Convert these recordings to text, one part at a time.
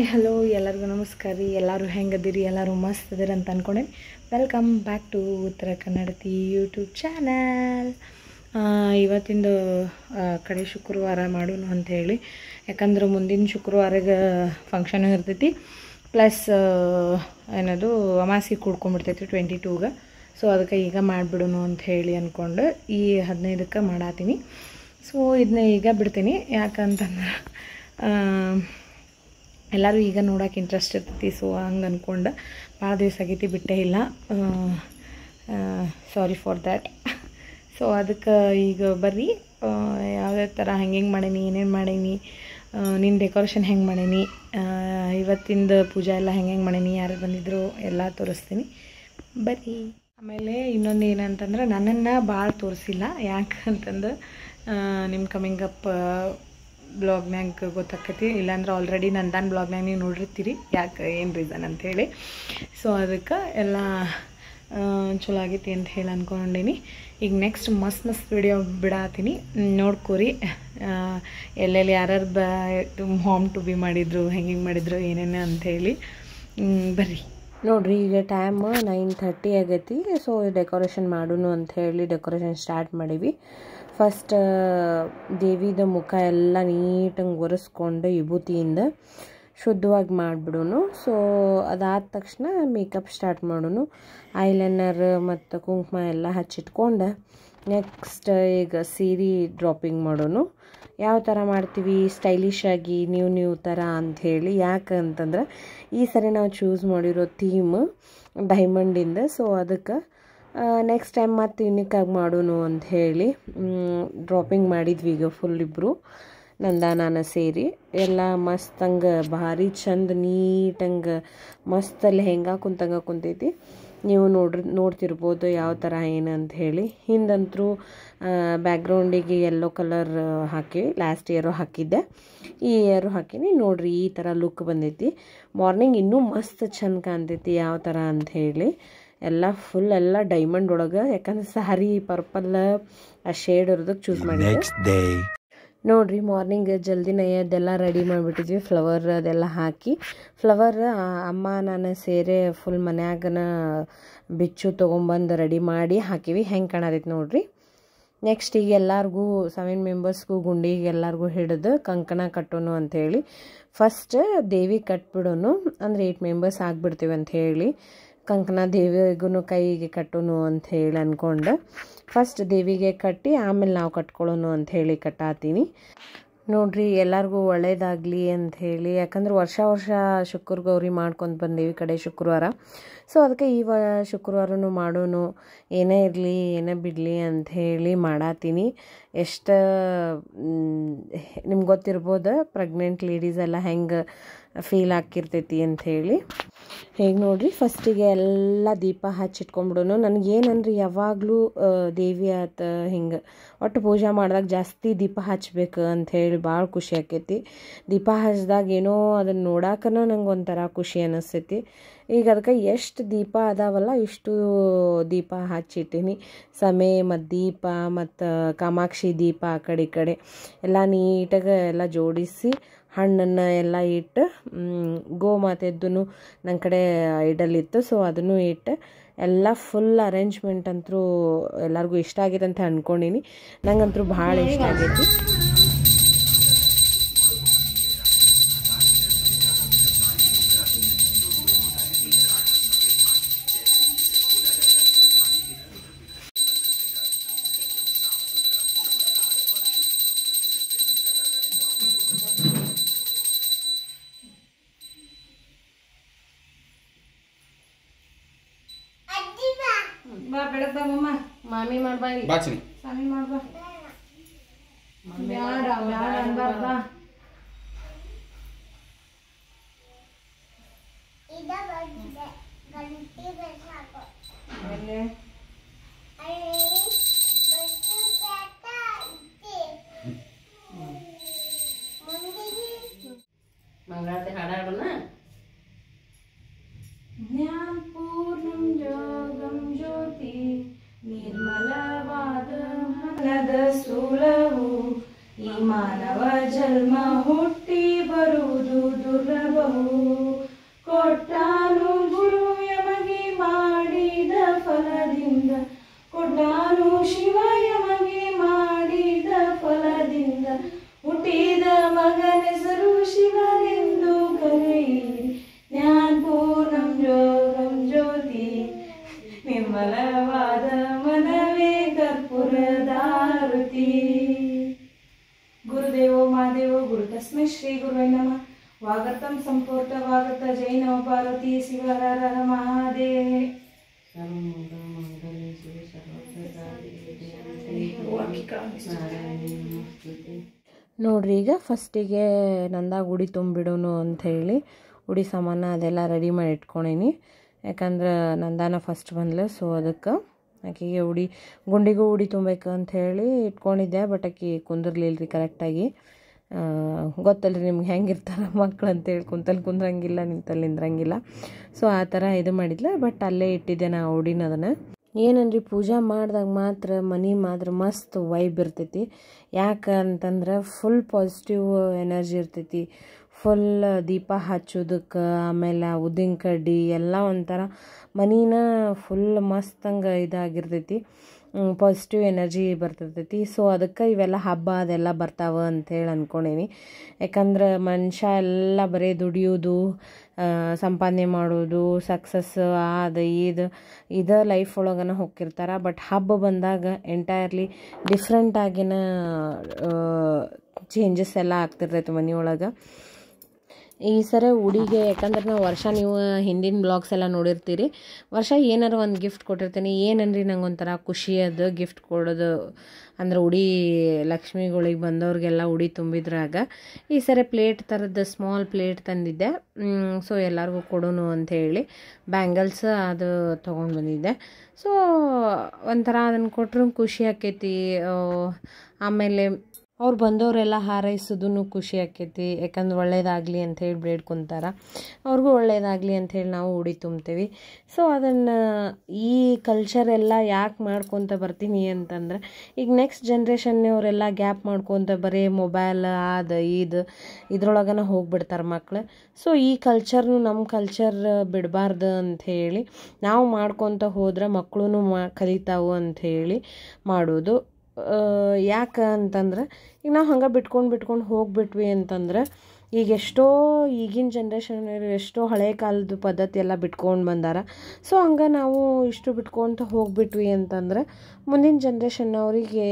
Hi hello ಎಲ್ಲರಿಗೂ ನಮಸ್ಕಾರ ರೀ. ಎಲ್ಲರೂ ಹೆಂಗದಿರಿ? ಎಲ್ಲರೂ ಮಸ್ತ್ ಅದಿರಿ ಅಂತ ಅಂದ್ಕೊಂಡೆ. ವೆಲ್ಕಮ್ ಬ್ಯಾಕ್ ಟು ಉತ್ತರ ಕನ್ನಡತಿ ಯೂಟ್ಯೂಬ್ ಚಾನಲ್. ಇವತ್ತಿಂದು ಕಡೆ ಶುಕ್ರವಾರ ಮಾಡೋಣ ಅಂಥೇಳಿ, ಯಾಕಂದ್ರೆ ಮುಂದಿನ ಶುಕ್ರವಾರಗೆ ಫಂಕ್ಷನು ಇರ್ತೈತಿ, ಪ್ಲಸ್ ಏನದು ಅಮಾಸಿ ಕೂಡ್ಕೊಂಡ್ಬಿಡ್ತೈತಿ 22ಗೆ. ಸೊ ಅದಕ್ಕೆ ಈಗ ಮಾಡಿಬಿಡೋಣ ಅಂಥೇಳಿ ಅಂದ್ಕೊಂಡು ಈ 15ಕ್ಕೆ ಮಾಡಾತೀನಿ. ಸೊ ಇದನ್ನ ಈಗ ಬಿಡ್ತೀನಿ, ಯಾಕಂತಂದ್ರೆ ಎಲ್ಲರೂ ಈಗ ನೋಡೋಕೆ ಇಂಟ್ರೆಸ್ಟ್ ಇರ್ತೈತಿ. ಸೊ ಹಂಗೆ ಅಂದ್ಕೊಂಡು ಭಾಳ ದಿವಸ ಆಗೈತಿ, ಬಿಟ್ಟೇ ಇಲ್ಲ. Sorry for that. ಸೊ ಅದಕ್ಕೆ ಈಗ ಬರ್ರಿ, ಯಾವ್ಯಾವ ಥರ ಹೆಂಗೆ ಮಾಡೀನಿ, ಏನೇನು ಮಾಡೀನಿ, ನಿನ್ನ ಡೆಕೋರೇಷನ್ ಹೆಂಗೆ ಮಾಡೀನಿ, ಇವತ್ತಿಂದ ಪೂಜಾ ಎಲ್ಲ ಹೆಂಗೆ ಮಾಡೀನಿ, ಯಾರು ಬಂದಿದ್ರು ಎಲ್ಲ ತೋರಿಸ್ತೀನಿ ಬರ್ರಿ. ಆಮೇಲೆ ಇನ್ನೊಂದು ಏನಂತಂದ್ರೆ, ನನ್ನನ್ನು ಭಾಳ ತೋರಿಸಿಲ್ಲ, ಯಾಕಂತಂದ್ರೆ ನಿಮ್ಮ ಕಮಿಂಗ್ ಅಪ್ ಬ್ಲಾಗ್ನಾಗ ಗೊತ್ತಾಕೈತಿ. ಇಲ್ಲಾಂದ್ರೆ ಆಲ್ರೆಡಿ ನಂದಾನ ಬ್ಲಾಗ್ನಾಗ ನೀವು ನೋಡಿರ್ತೀರಿ, ಯಾಕೆ ಏನು ರೀಸನ್ ಅಂಥೇಳಿ. ಸೊ ಅದಕ್ಕೆ ಎಲ್ಲ ಚಲೋ ಆಗೈತಿ ಅಂತ ಹೇಳಿ ಅಂದ್ಕೊಂಡೀನಿ. ಈಗ ನೆಕ್ಸ್ಟ್ ಮಸ್ತ್ ವಿಡಿಯೋ ಬಿಡಾತೀನಿ, ನೋಡ್ಕೋರಿ. ಎಲ್ಲೆಲ್ಲಿ ಯಾರ್ಯಾರು ಹೋಮ್ ಟು ಬಿ ಮಾಡಿದ್ರು, ಹೆಂಗೆ ಮಾಡಿದ್ರು, ಏನೇನು ಅಂಥೇಳಿ ಬರ್ರಿ ನೋಡಿರಿ. ಈಗ ಟೈಮ್ 9:30 ಆಗೈತಿ. ಸೊ ಡೆಕೋರೇಷನ್ ಮಾಡೋಣ ಅಂಥೇಳಿ ಡೆಕೋರೇಷನ್ ಸ್ಟಾರ್ಟ್ ಮಾಡೀವಿ. ಫಸ್ಟ್ ದೇವಿದ ಮುಖ ಎಲ್ಲ ನೀಟಾಗಿ ಒರೆಸ್ಕೊಂಡು ವಿಭೂತಿಯಿಂದ ಶುದ್ಧವಾಗಿ ಮಾಡಿಬಿಡೋನು. ಸೊ ಅದಾದ ತಕ್ಷಣ ಮೇಕಪ್ ಸ್ಟಾರ್ಟ್ ಮಾಡೋನು. ಐಲೈನರ್ ಮತ್ತು ಕುಂಕುಮ ಎಲ್ಲ ಹಚ್ಚಿಟ್ಕೊಂಡು ನೆಕ್ಸ್ಟ್ ಈಗ ಸೀರೆ ಡ್ರಾಪಿಂಗ್ ಮಾಡೋನು. ಯಾವ ಥರ ಮಾಡ್ತೀವಿ ಸ್ಟೈಲಿಶ್ ಆಗಿ, ನ್ಯೂ ಥರ ಅಂಥೇಳಿ. ಯಾಕೆ ಅಂತಂದ್ರೆ ಈ ಸರಿ ನಾವು ಚೂಸ್ ಮಾಡಿರೋ ಥೀಮ್ ಡೈಮಂಡಿಂದ. ಸೊ ಅದಕ್ಕೆ ನೆಕ್ಸ್ಟ್ ಟೈಮ್ ಮತ್ತು ಯುನಿಕಾಗಿ ಮಾಡೋನು ಅಂಥೇಳಿ ಡ್ರಾಪಿಂಗ್ ಮಾಡಿದ್ವಿ. ಈಗ ಫುಲ್ ಇಬ್ಬರು ನಾನು ಸೇರಿ ಎಲ್ಲ ಮಸ್ತಂಗೆ ಭಾರಿ ಚಂದ ನೀಟಂಗೆ ಮಸ್ತ್ ಲೆಹೆಂಗಾ ಕುಂತೈತಿ. ನೀವು ನೋಡ್ತಿರ್ಬೋದು ಯಾವ ಥರ ಏನು ಅಂಥೇಳಿ. ಹಿಂದಂತರೂ ಬ್ಯಾಕ್ಗ್ರೌಂಡಿಗೆ ಯೆಲ್ಲೋ ಕಲರ್ ಹಾಕಿವಿ, ಲಾಸ್ಟ್ ಇಯರು ಹಾಕಿದ್ದೆ, ಈ ಇಯರು ಹಾಕೀನಿ. ನೋಡಿರಿ ಈ ಥರ ಲುಕ್ ಬಂದೈತಿ. ಮಾರ್ನಿಂಗ್ ಇನ್ನೂ ಮಸ್ತ್ ಚಂದ ಕಾಣ್ತೈತಿ ಯಾವ ಥರ ಅಂಥೇಳಿ. ಎಲ್ಲ ಫುಲ್ ಎಲ್ಲ ಡೈಮಂಡ್ ಒಳಗೆ, ಯಾಕಂದ್ರೆ ಸಾರಿ ಪರ್ಪಲ್ ಆ ಶೇಡ್ ಇರೋದಕ್ಕೆ ಚೂಸ್ ಮಾಡಿದ್ದೆ. ನೋಡಿರಿ ಮಾರ್ನಿಂಗ್ ಜಲ್ದಿನೇ ಅದೆಲ್ಲ ರೆಡಿ ಮಾಡಿಬಿಟ್ಟಿದ್ವಿ. ಫ್ಲವರ್ ಅದೆಲ್ಲ ಹಾಕಿ, ಫ್ಲವರ್ ಅಮ್ಮ ನಾನು ಸೇರೆ ಫುಲ್ ಮನ್ಯಾಗನ ಬಿಚ್ಚು ತೊಗೊಂಬಂದು ರೆಡಿ ಮಾಡಿ ಹಾಕಿವಿ. ಹೆಂಗೆ ಕಾಣತೈತಿ ನೋಡಿರಿ. ನೆಕ್ಸ್ಟ್ ಈಗ ಎಲ್ಲರಿಗೂ 7 ಮೆಂಬರ್ಸ್ಗೂ ಗುಂಡಿಗೆ ಎಲ್ಲರಿಗೂ ಹಿಡಿದು ಕಂಕಣ ಕಟ್ಟೋನು ಅಂಥೇಳಿ. ಫಸ್ಟ್ ದೇವಿ ಕಟ್ಬಿಡೋನು, ಅಂದರೆ 8 ಮೆಂಬರ್ಸ್ ಆಗಿಬಿಡ್ತೀವಿ ಅಂಥೇಳಿ. ಕಂಕಣ ದೇವಿಗೂ ಕೈಗೆ ಕಟ್ಟೋನು ಅಂಥೇಳಿ ಅಂದ್ಕೊಂಡು ಫಸ್ಟ್ ದೇವಿಗೆ ಕಟ್ಟಿ ಆಮೇಲೆ ನಾವು ಕಟ್ಕೊಳ್ಳೋನು ಅಂಥೇಳಿ ಕಟ್ಟಾತೀನಿ. ನೋಡಿರಿ ಎಲ್ಲರಿಗೂ ಒಳ್ಳೇದಾಗಲಿ ಅಂಥೇಳಿ, ಯಾಕಂದ್ರೆ ವರ್ಷ ಶುಕ್ರ ಗೌರಿ ಮಾಡ್ಕೊಂಡು ಬಂದೇವಿ ಕಡೆ ಶುಕ್ರವಾರ. ಸೊ ಅದಕ್ಕೆ ಈ ಶುಕ್ರವಾರನೂ ಮಾಡೋನು, ಏನೇ ಇರಲಿ ಏನೇ ಬಿಡಲಿ ಅಂಥೇಳಿ ಮಾಡಾತೀನಿ. ಎಷ್ಟು ನಿಮ್ಗೆ ಗೊತ್ತಿರ್ಬೋದು ಪ್ರೆಗ್ನೆಂಟ್ ಲೇಡೀಸ್ ಎಲ್ಲ ಹೆಂಗೆ ಫೀಲ್ ಆಗಿರ್ತೈತಿ ಅಂಥೇಳಿ. ಹೇಗೆ ನೋಡಿರಿ ಫಸ್ಟಿಗೆ ಎಲ್ಲ ದೀಪ ಹಚ್ಚಿಟ್ಕೊಂಡ್ಬಿಡೋನು. ನನಗೇನಂದ್ರೆ ಯಾವಾಗಲೂ ದೇವಿ ಆತ ಹಿಂಗೆ ಒಟ್ಟು ಪೂಜೆ ಮಾಡಿದಾಗ ಜಾಸ್ತಿ ದೀಪ ಹಚ್ಬೇಕು ಅಂಥೇಳಿ ಭಾಳ ಖುಷಿ ಆಕೈತಿ. ದೀಪ ಹಚ್ಚಿದಾಗ ಏನೋ ಅದನ್ನು ನೋಡಾಕನ ನಂಗೆ ಒಂಥರ ಖುಷಿ ಅನ್ನಿಸ್ತೈತಿ. ಈಗ ಅದಕ್ಕೆ ಎಷ್ಟು ದೀಪ ಅದಾವಲ್ಲ ಇಷ್ಟು ದೀಪ ಹಚ್ಚಿಟ್ಟೀನಿ. ಸಮೆ ಮತ್ತು ದೀಪ ಮತ್ತು ಕಾಮಾಕ್ಷಿ ದೀಪ ಆ ಕಡೆ ಈ ಕಡೆ ಎಲ್ಲ ನೀಟಾಗಿ ಎಲ್ಲ ಜೋಡಿಸಿ ಹಣ್ಣನ್ನು ಎಲ್ಲ ಇಟ್ಟು, ಗೋಮಾತೆದ್ದು ನನ್ನ ಕಡೆ ಐಡಲ್ ಇತ್ತು. ಸೊ ಅದನ್ನು ಇಟ್ಟು ಎಲ್ಲ ಫುಲ್ ಅರೇಂಜ್ಮೆಂಟ್ ಅಂತೂ ಎಲ್ಲರಿಗೂ ಇಷ್ಟ ಆಗೈತೆ ಅಂತ ಅಂದ್ಕೊಂಡೀನಿ. ನಂಗಂತೂ ಭಾಳ ಇಷ್ಟ ಆಗೈತಿ. ಬಾ ಬೆಳಗ್ಗೆ ಬಾ ಮಮ್ಮ, ಮಾಮಿ ಮಾಡ್ಬಾ, ಸ್ವಾಮಿ ಮಾಡ್ಬಾ, ಬ್ಯಾಡ ಅನ್ಬಾರ್ದ. ಮಂಗಳಾರತಿ ಹಾಡಾಡೋಣ. ಜ್ಞಾನಪೂರ್ಣಂ ಯೋಗಂ ಜ್ಯೋತಿ ನಿರ್ಮಲವಾದ ಮನದ ಸ್ಥೂಲವು ಈ ಮಾನವ ಜನ್ಮ ಹುಟ್ಟಿ ಬರುವುದು ದುರ್ಲಭವು. तस्मै श्री गुरुवे नमः। वागर्तं संपूर्त वागर्त जय नमः पार्वती शिव हर हर महादेव। ನೋಡ್ರಿ, ಈಗ ಫಸ್ಟಿಗೆ ನಂದಾಗ ಉಡಿ ತುಂಬಿಡೋನು ಅಂಥೇಳಿ ಉಡಿ ಸಾಮಾನ ಅದೆಲ್ಲ ರೆಡಿ ಮಾಡಿ ಇಟ್ಕೊಂಡೀನಿ. ಯಾಕಂದ್ರೆ ನಂದಾನ ಫಸ್ಟ್ ಬಂದ್ಲು, ಸೊ ಅದಕ್ಕೆ ಆಕೆಗೆ ಗುಂಡಿಗೂ ಉಡಿ ತುಂಬಬೇಕು ಅಂಥೇಳಿ ಇಟ್ಕೊಂಡಿದ್ದೆ. ಬಟ್ ಆಕೆ ಕುಂದಿರ್ಲಿಲ್ಲ ರೀ ಕರೆಕ್ಟಾಗಿ. ಗೊತ್ತಲ್ಲ ರೀ ನಿಮ್ಗೆ ಹೆಂಗಿರ್ತಾರೆ ಮಕ್ಳು ಅಂತೇಳಿ, ಕುಂದ್ರಂಗಿಲ್ಲ, ನಿಂದ್ರಂಗಿಲ್ಲ. ಸೊ ಆ ಥರ ಇದು ಮಾಡಿದ್ಲ. ಬಟ್ ಅಲ್ಲೇ ಇಟ್ಟಿದ್ದೆ ನಾ ಉಡಿನ. ಅದನ್ನು ಏನನ್ರಿ ಪೂಜೆ ಮಾಡಿದಾಗ ಮಾತ್ರ ಮನೆ ಮಾತ್ರ ಮಸ್ತ್ ವೈಬ್ ಇರ್ತೈತಿ. ಯಾಕೆ ಅಂತಂದ್ರೆ ಫುಲ್ ಪಾಸಿಟಿವ್ ಎನರ್ಜಿ ಇರ್ತೈತಿ. ಫುಲ್ ದೀಪ ಹಚ್ಚೋದಕ್ಕೆ, ಆಮೇಲೆ ಉದ್ದಿನ ಕಡ್ಡಿ ಎಲ್ಲ ಒಂಥರ ಮನಿನ ಫುಲ್ ಮಸ್ತಂಗೆ ಇದಾಗಿರ್ತೈತಿ. ಪಾಸಿಟಿವ್ ಎನರ್ಜಿ ಬರ್ತಿರ್ತೈತಿ. ಸೊ ಅದಕ್ಕೆ ಇವೆಲ್ಲ ಹಬ್ಬ ಅದೆಲ್ಲ ಬರ್ತಾವೆ ಅಂಥೇಳಿ ಅಂದ್ಕೊಂಡೀನಿ. ಯಾಕಂದ್ರೆ ಮನುಷ್ಯ ಎಲ್ಲ ಬರೀ ದುಡಿಯೋದು, ಸಂಪಾದನೆ ಮಾಡೋದು, ಸಕ್ಸಸ್ ಇದು ಲೈಫ್ ಒಳಗನ ಹೋಗಿರ್ತಾರೆ. ಬಟ್ ಹಬ್ಬ ಬಂದಾಗ ಎಂಟೈರ್ಲಿ ಡಿಫ್ರೆಂಟಾಗಿನ ಚೇಂಜಸ್ ಎಲ್ಲ ಆಗ್ತಿರ್ತೈತೆ ಮನೆಯೊಳಗೆ. ಈ ಸರ ಉಡಿಗೆ ಯಾಕಂದ್ರೆ ನಾವು ವರ್ಷ ನೀವು ಹಿಂದಿನ ಬ್ಲಾಗ್ಸ್ ಎಲ್ಲ ನೋಡಿರ್ತೀರಿ. ವರ್ಷ ಏನಾರು ಒಂದು ಗಿಫ್ಟ್ ಕೊಟ್ಟಿರ್ತೀನಿ. ಏನನ್ರಿ ನಂಗೆ ಒಂಥರ ಖುಷಿ ಅದು ಗಿಫ್ಟ್ ಕೊಡೋದು ಅಂದ್ರೆ ಉಡಿ ಲಕ್ಷ್ಮಿಗಳಿಗೆ ಬಂದವ್ರಿಗೆಲ್ಲ ಉಡಿ ತುಂಬಿದ್ರಾಗ ಈ ಸರ ಪ್ಲೇಟ್ ಥರದ್ದು ಸ್ಮಾಲ್ ಪ್ಲೇಟ್ ತಂದಿದ್ದೆ. ಸೊ ಎಲ್ಲರಿಗೂ ಕೊಡೋನು ಅಂಥೇಳಿ ಬ್ಯಾಂಗಲ್ಸ್ ಅದು ತೊಗೊಂಡು ಬಂದಿದ್ದೆ. ಸೊ ಒಂಥರ ಅದನ್ನು ಕೊಟ್ಟರು ಖುಷಿ ಆಕೈತಿ. ಆಮೇಲೆ ಅವ್ರು ಬಂದವರೆಲ್ಲ ಹಾರೈಸೋದೂ ಖುಷಿ ಆಕೈತಿ. ಯಾಕಂದ್ರೆ ಒಳ್ಳೇದಾಗಲಿ ಅಂಥೇಳಿ ಬೇಡ್ಕೊತಾರೆ. ಅವ್ರಿಗೂ ಒಳ್ಳೇದಾಗಲಿ ಅಂಥೇಳಿ ನಾವು ಉಡಿ ತುಂಬ್ತೀವಿ. ಸೊ ಅದನ್ನು ಈ ಕಲ್ಚರ್ ಎಲ್ಲ ಯಾಕೆ ಮಾಡ್ಕೊತ ಬರ್ತೀನಿ ಅಂತಂದ್ರೆ, ಈಗ ನೆಕ್ಸ್ಟ್ ಜನ್ರೇಷನ್ನವರೆಲ್ಲ ಗ್ಯಾಪ್ ಮಾಡ್ಕೊತ ಬರೀ ಮೊಬೈಲ್ ಇದ್ರೊಳಗನ ಹೋಗ್ಬಿಡ್ತಾರೆ ಮಕ್ಳು. ಸೊ ಈ ಕಲ್ಚರ್ನು ನಮ್ಮ ಕಲ್ಚರ್ ಬಿಡಬಾರ್ದು ಅಂಥೇಳಿ ನಾವು ಮಾಡ್ಕೊತ ಹೋದ್ರೆ ಮಕ್ಕಳು ಕಲಿತಾವು ಅಂಥೇಳಿ ಮಾಡೋದು. ಯಾಕೆ ಅಂತಂದ್ರೆ ಈಗ ನಾವು ಹಂಗೆ ಬಿಟ್ಕೊಂಡು ಹೋಗ್ಬಿಟ್ವಿ ಅಂತಂದ್ರೆ ಈಗ ಈಗಿನ ಜನ್ರೇಷನ್ ಎಷ್ಟೋ ಹಳೆ ಕಾಲದ ಪದ್ಧತಿ ಎಲ್ಲ ಬಿಟ್ಕೊಂಡು ಬಂದಾರ. ಸೊ ಹಂಗೆ ನಾವು ಇಷ್ಟು ಬಿಟ್ಕೊತ ಹೋಗ್ಬಿಟ್ವಿ ಅಂತಂದ್ರೆ ಮುಂದಿನ ಜನ್ರೇಷನ್ನವರಿಗೆ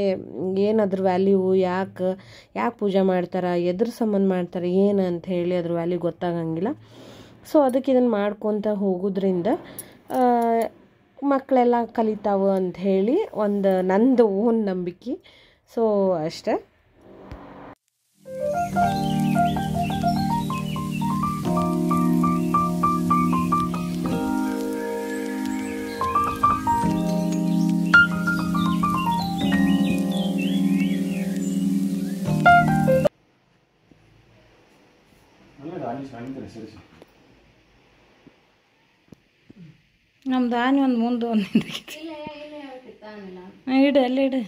ಏನದ್ರ ವ್ಯಾಲ್ಯೂ, ಯಾಕೆ ಪೂಜೆ ಮಾಡ್ತಾರೆ, ಎದ್ರ ಸಂಬಂಧ ಮಾಡ್ತಾರೆ, ಏನು ಅಂತ ಹೇಳಿ ಅದ್ರ ವ್ಯಾಲ್ಯೂ ಗೊತ್ತಾಗಂಗಿಲ್ಲ. ಸೊ ಅದಕ್ಕೆ ಇದನ್ನು ಮಾಡ್ಕೊತ ಹೋಗೋದ್ರಿಂದ ಮಕ್ಕಳೆಲ್ಲ ಕಲಿತಾವು ಅಂಥೇಳಿ ಒಂದು ನಂದು ಓನ್ ನಂಬಿಕೆ. ಸೊ ಅಷ್ಟೇ. ನಮ್ದು ಆನೆ ಒಂದು ಮುಂದೆ ಒಂದು ಇಡು ಅಲ್ಲೇ ಇಡು.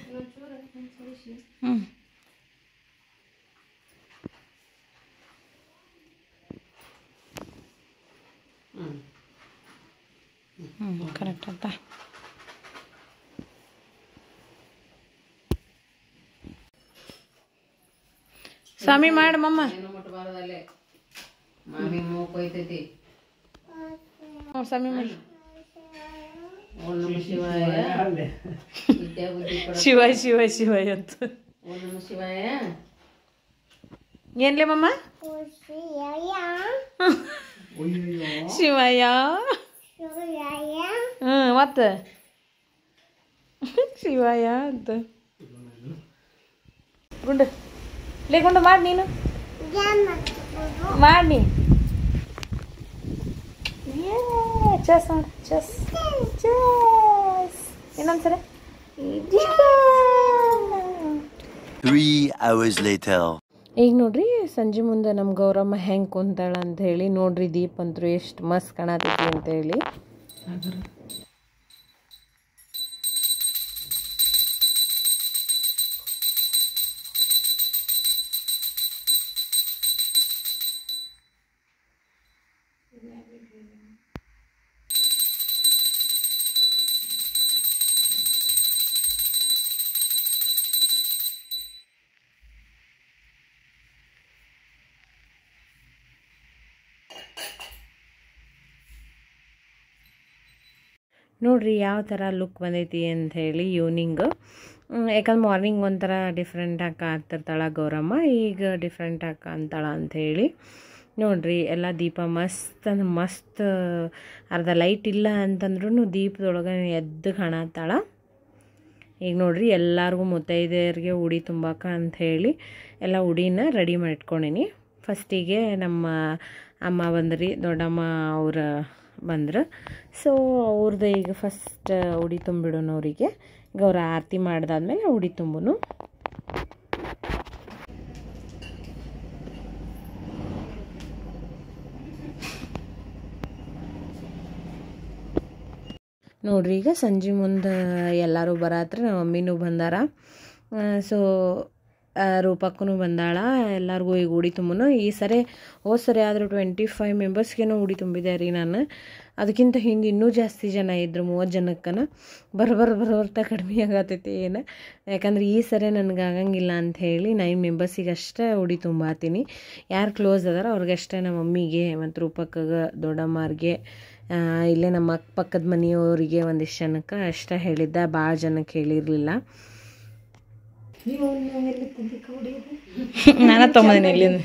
ಕರೆಕ್ಟ್ ಅಂತ ಸ್ವಾಮಿ ಮಾಡಿ ಮಮ್ಮ. ಸ್ವಾಮಿ ಮಾಡಿ. ಶಿವಾಯ ಶಿವಾಯ ಶಿವಾಯ ಅಂತ ಏನ್ಲೇ ಮಮ್ಮ? ಶಿವಯ್ಯ. ಮತ್ತೆ ಶಿವಯ್ಯ ಅಂತ ಗುಂಡು ಲೇ ಗುಂಡು ಮಾಡಿ ನೀನು ಮಾಡಿ. ಚೆಸ್ ಚೆಸ್ ಚೆಸ್ ಇನ್ನೊಂದ್ಸರಿ. 3 hours later. ಈಗ ನೋಡ್ರಿ ಸಂಜೆ ಮುಂದೆ ನಮ್ಮ ಗೌರಮ್ಮ ಹೆಂಗೆ ಕುಂತಾಳ ಅಂತ ಹೇಳಿ ನೋಡ್ರಿ. ದೀಪ ಅಂತೂ ಎಷ್ಟು ಮಸ್ತ್ ಕಾಣತೈತಿ ಅಂತ ಹೇಳಿ. ನೋಡ್ರಿ ಯಾವ ಥರ ಲುಕ್ ಬಂದೈತಿ ಅಂಥೇಳಿ. ಈವ್ನಿಂಗ್ ಯಾಕಂದ್ರೆ ಮಾರ್ನಿಂಗ್ ಒಂಥರ ಡಿಫ್ರೆಂಟ್ ಆಗಿ ಕಾಣ್ತಿರ್ತಾಳೆ ಗೌರಮ್ಮ, ಈಗ ಡಿಫ್ರೆಂಟ್ ಆಗಿ ಕಾಣ್ತಾಳೆ ಅಂಥೇಳಿ ನೋಡಿರಿ. ಎಲ್ಲ ದೀಪ ಮಸ್ತ್ ಅಂದ್ರೆ ಮಸ್ತ್, ಅರ್ಧ ಲೈಟ್ ಇಲ್ಲ ಅಂತಂದ್ರೂ ದೀಪದೊಳಗೆ ಎದ್ದು ಕಾಣತ್ತಾಳ. ಈಗ ನೋಡಿರಿ ಎಲ್ಲರಿಗೂ ಮುತ್ತೈದೆಯರಿಗೆ ಉಡಿ ತುಂಬಾಕ ಅಂಥೇಳಿ ಎಲ್ಲ ಉಡಿನ ರೆಡಿ ಮಾಡಿಟ್ಕೊಂಡೀನಿ. ಫಸ್ಟಿಗೆ ನಮ್ಮ ಅಮ್ಮ ಬಂದ್ರಿ, ದೊಡ್ಡಮ್ಮ ಅವ್ರು ಬಂದರು. ಸೊ ಅವ್ರದ್ದು ಈಗ ಫಸ್ಟ್ ಉಡಿ ತುಂಬಿಡೋಣ ಅವರಿಗೆ. ಈಗ ಅವ್ರು ಆರತಿ ಮಾಡಿದಾದ್ಮೇಲೆ ಉಡಿ ತುಂಬುನು. ನೋಡ್ರಿ ಈಗ ಸಂಜೆ ಮುಂದೆ ಎಲ್ಲರೂ ಬರತ್ರ, ನಮ್ಮ ಮಮ್ಮಿನೂ ಬಂದಾರ. ಸೊ ರೂಪಕ್ಕೂ ಬಂದಾಳ. ಎಲ್ಲರಿಗೂ ಈಗ ಉಡಿ ತುಂಬನು. ಈ ಸರಿ ಹೋದ ಸರಿ ಆದರೂ 25 ಮೆಂಬರ್ಸ್ಗೇನೋ ಉಡಿ ತುಂಬಿದೆ ರೀ ನಾನು. ಅದಕ್ಕಿಂತ ಹಿಂದೆ ಇನ್ನೂ ಜಾಸ್ತಿ ಜನ ಇದ್ದರು, 30 ಜನಕ್ಕನ. ಬರ್ತಾ ಕಡಿಮೆ ಆಗತ್ತೈತಿ ಏನು, ಯಾಕಂದ್ರೆ ಈ ಸರಿ ನನಗೆ ಆಗಂಗಿಲ್ಲ ಅಂಥೇಳಿ 9 ಮೆಂಬರ್ಸಿಗೆ ಅಷ್ಟೇ ಉಡಿ ತುಂಬಾತೀನಿ. ಯಾರು ಕ್ಲೋಸ್ ಅದಾರ ಅವ್ರಿಗಷ್ಟೇ, ನಮ್ಮ ಮಮ್ಮಿಗೆ ಮತ್ತು ರೂಪಕ್ಕಗೆ, ದೊಡ್ಡಮ್ಮರಿಗೆ, ಇಲ್ಲೇ ನಮ್ಮ ಅಕ್ಕಪಕ್ಕದ ಮನೆಯವರಿಗೆ ಒಂದಿಷ್ಟು ಜನಕ್ಕೆ ಅಷ್ಟೇ ಹೇಳಿದ್ದೆ, ಭಾಳ ಜನಕ್ಕೆ ಹೇಳಿರಲಿಲ್ಲ. ನಾನು ತೊಗೊಂಬಂದಿನಿ ಇಲ್ಲಿಂದ.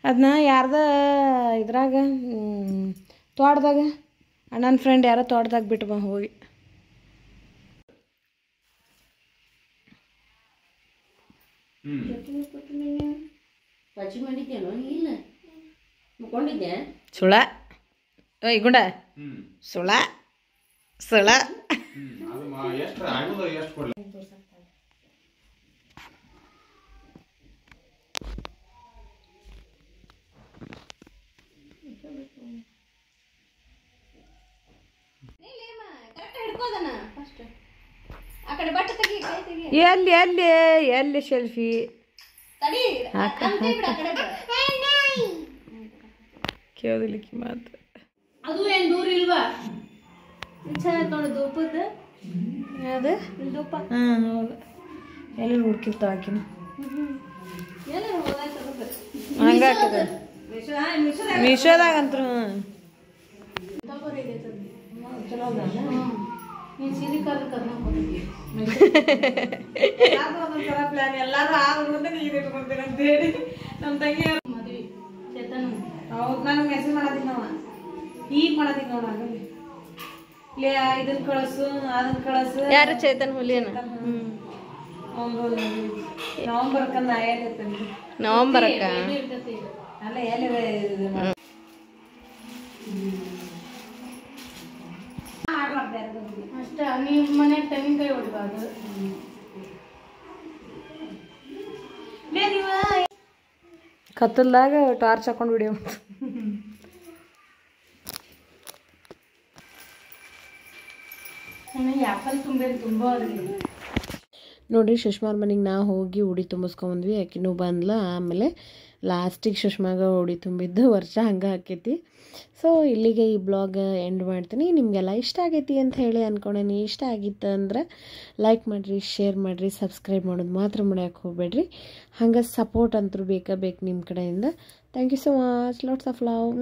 ಅದನ್ನ ಯಾರ್ದ ಇದ್ರಾಗ ತೋಟದಾಗ ಅಣ್ಣನ ಫ್ರೆಂಡ್ ಯಾರೋ ತೋಟದಾಗ ಬಿಟ್ಟು ಬಾ ಹೋಗಿ. ಸುಳ ಓಯ್ ಗುಂಡ ಸುಳ ಸುಳ ಎಲ್ಲಿ ಎಲ್ಲಿ ಎಲ್ಲಿ ಸೆಲ್ಫಿ ಕೇಳಲಿಕ್ಕೆ ಮಾತು ಅದು ಏನು ದೂರ ಇಲ್ವಾ? ನೋಡಿ ಧೂಪದ ಅದು ಹಾಂ ಹೌದು, ಎಲ್ಲಿ ಹುಡ್ಕಿರ್ತಾವ ಆಕಿನ ಹಂಗಾಗ್ತದೆ ಮೀಶೋದಾಗಂತ್ರು. ಎಲ್ಲಾರು ಆಗುತ್ತೆ ನೀರು ಇಟ್ಕೊಂತೀನಿ ಅಂತ ಹೇಳಿ ನಮ್ಮ ತಂಗಿ ಹೌದು ನನಗೆ ಮೆಸೇಜ್ ಮಾಡತ್ತೀನಿ ನಾವ ಈಗ ಮಾಡತ್ತೀನಿ ನೋಡ. ಇಲ್ಲೇ ಇದನ್ನ ಕಳಿಸು ಅದನ್ನ ಕಳಿಸು. ಯಾರು ಚೇತನ್ ಹುಲಿಯನ ನವಂಬರ್ಕಂದ ನವಂಬರ್ಕ ಅಲ್ಲ ಎಲ್ಲಿ ಅಷ್ಟೇ. ನೀವು ಮನೆಗೆ ತೆಂಗಿನಕಾಯಿ ಹೊಡಿಬಾರ್ದು. ಕತ್ತಲ್ದಾಗ ಟಾರ್ಚ್ ಹಾಕೊಂಡು ವಿಡಿಯೋ ಆ್ಯಪಲ್ ತುಂಬ ನೋಡಿ. ಸುಷ್ಮಾರ ಮನೆಗೆ ನಾ ಹೋಗಿ ಉಡಿ ತುಂಬಿಸ್ಕೊಂಡ್ವಿ, ಆಕಿನೂ ಬಂದ್ಲ. ಆಮೇಲೆ ಲಾಸ್ಟಿಗೆ ಸುಷ್ಮಾಗ ಉಡಿ ತುಂಬಿದ್ದು ವರ್ಷ ಹಂಗೆ ಹಾಕೈತಿ. ಸೊ ಇಲ್ಲಿಗೆ ಈ ಬ್ಲಾಗ್ ಎಂಡ್ ಮಾಡ್ತೀನಿ. ನಿಮಗೆಲ್ಲ ಇಷ್ಟ ಆಗೈತಿ ಅಂತ ಹೇಳಿ ಅಂದ್ಕೊಂಡೇನಿ. ಇಷ್ಟ ಆಗಿತ್ತು ಅಂದ್ರೆ ಲೈಕ್ ಮಾಡಿರಿ, ಶೇರ್ ಮಾಡಿರಿ, ಸಬ್ಸ್ಕ್ರೈಬ್ ಮಾಡೋದು ಮಾತ್ರ ಮಾಡೋಕ್ಕೆ ಹೋಗ್ಬೇಡ್ರಿ. ಹಂಗೆ ಸಪೋರ್ಟ್ ಅಂತೂ ಬೇಕು ನಿಮ್ಮ ಕಡೆಯಿಂದ. Thank you so much. Lots of love.